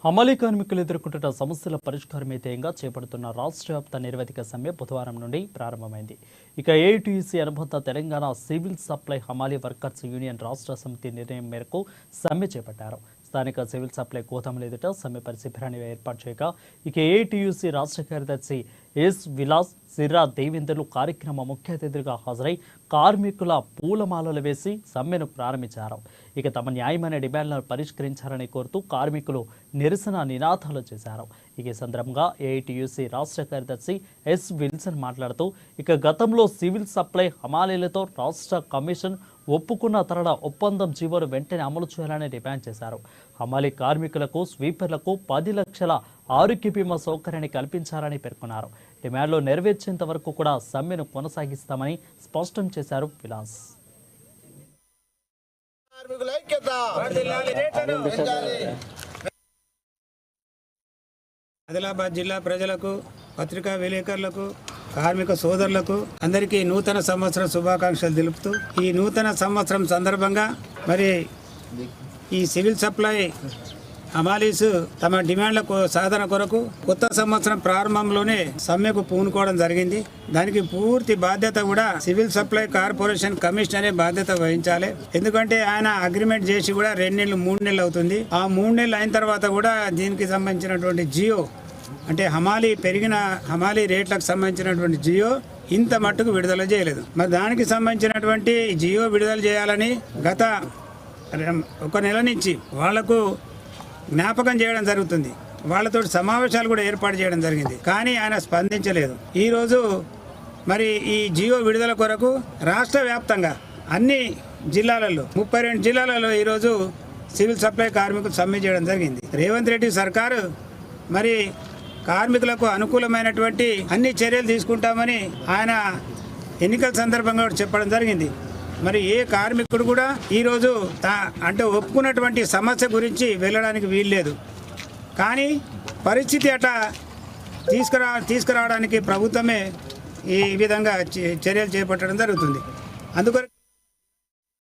హమాలీ కార్మికులు ఎదుర్కొంటున్న సమస్యల పరిష్కారమే ధ్యేయంగా చేపడుతున్న రాష్ట్ర వ్యాప్త నిరవధిక సమ్మె బుధవారం నుండి ప్రారంభమైంది. ఇక ఏఐటీయూసీ అనుబంధ తెలంగాణ సివిల్ సప్లై హమాలీ వర్కర్స్ యూనియన్ రాష్ట్ర సమితి నిర్ణయం మేరకు సమ్మె చేపట్టారు. స్థానిక సివిల్ సప్లై గోదాముల ఎదుట సమ్మెపరి శిబిరాన్ని ఏర్పాటు చేయగా ఇక ఏఐటీయూసీ రాష్ట్ర కార్యదర్శి ఎస్ విలాస్ సిర్రా దేవేందర్లు కార్యక్రమ ముఖ్య అతిథులుగా హాజరై కార్మికుల పూలమాలలు వేసి సమ్మెను ప్రారంభించారు. ఇక తమ న్యాయమైన డిమాండ్లను పరిష్కరించాలని కోరుతూ కార్మికులు నిరసన నినాదాలు చేశారు. ఈ సందర్భంగా ఏఐటీయూసీ రాష్ట్ర కార్యదర్శి ఎస్ విల్సన్ మాట్లాడుతూ ఇక గతంలో సివిల్ సప్లై హమాలీలతో రాష్ట్ర కమిషన్ ఒప్పుకున్న తరణ ఒప్పందం జీవోను వెంటనే అమలు చేయాలని డిమాండ్ చేశారు. హమాలీ కార్మికులకు స్వీపర్లకు 10 లక్షల ఆరోగ్య బీమా సౌకర్యాన్ని కల్పించాలని పేర్కొన్నారు. డిమాండ్లు నెరవేర్చేంత వరకు కూడా సమ్మెను కొనసాగిస్తామని స్పష్టం చేశారు విలాస్. ఆదిలాబాద్ జిల్లా ప్రజలకు, పత్రికా విలేకరులకు, కార్మిక సోదరులకు అందరికీ నూతన సంవత్సర శుభాకాంక్షలు తెలుపుతూ ఈ నూతన సంవత్సరం సందర్భంగా మరి ఈ సివిల్ సప్లై హమాలీస్ తమ డిమాండ్ల సాధన కొరకు కొత్త సంవత్సరం ప్రారంభంలోనే సమ్మెకు పూనుకోవడం జరిగింది. దానికి పూర్తి బాధ్యత కూడా సివిల్ సప్లై కార్పొరేషన్ కమిషనరే బాధ్యత వహించాలి. ఎందుకంటే ఆయన అగ్రిమెంట్ చేసి కూడా 2 నెలలు 3 నెలలు అవుతుంది. ఆ 3 నెలలు అయిన తర్వాత కూడా దీనికి సంబంధించినటువంటి జియో అంటే హమాలీ రేట్లకు సంబంధించినటువంటి జియో ఇంత మట్టుకు విడుదల చేయలేదు. మరి దానికి సంబంధించినటువంటి జియో విడుదల చేయాలని గత 1 నెల నుంచి వాళ్లకు జ్ఞాపకం చేయడం జరుగుతుంది. వాళ్ళతో సమావేశాలు కూడా ఏర్పాటు చేయడం జరిగింది. కానీ ఆయన స్పందించలేదు. ఈరోజు మరి ఈ జియో విడుదల కొరకు రాష్ట్ర వ్యాప్తంగా అన్ని జిల్లాలలో 32 జిల్లాలలో ఈరోజు సివిల్ సప్లై కార్మికులు సమ్మె చేయడం జరిగింది. రేవంత్ రెడ్డి సర్కారు మరి కార్మికులకు అనుకూలమైనటువంటి అన్ని చర్యలు తీసుకుంటామని ఆయన ఎన్నికల సందర్భంగా చెప్పడం జరిగింది. మరి ఏ కార్మికుడు కూడా ఈరోజు అంటే ఒప్పుకున్నటువంటి సమస్య గురించి వెళ్ళడానికి వీల్లేదు. కానీ పరిస్థితి అట్లా తీసుకురావడానికి ప్రభుత్వమే ఈ విధంగా చర్యలు చేపట్టడం జరుగుతుంది. అందుకొరకు